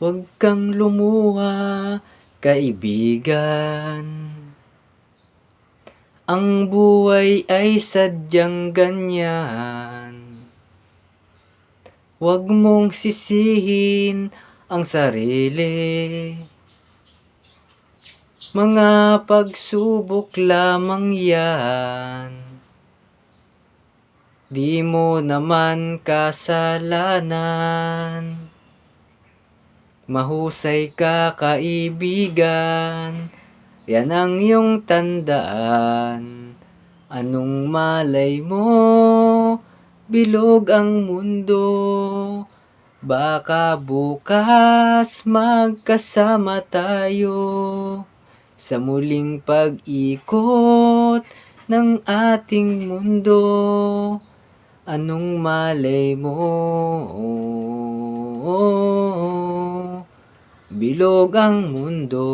Huwag kang lumuha, kaibigan. Ang buhay ay sadyang ganyan. Huwag mong sisihin ang sarili. Mga pagsubok lamang yan. Di mo naman kasalanan. Mahusay ka, kaibigan. Yan ang iyong tandaan. Anong malay mo? Bilog ang mundo. Baka bukas magkasama tayo sa muling pag-ikot ng ating mundo. Anong malay mo? Bilog ang mundo.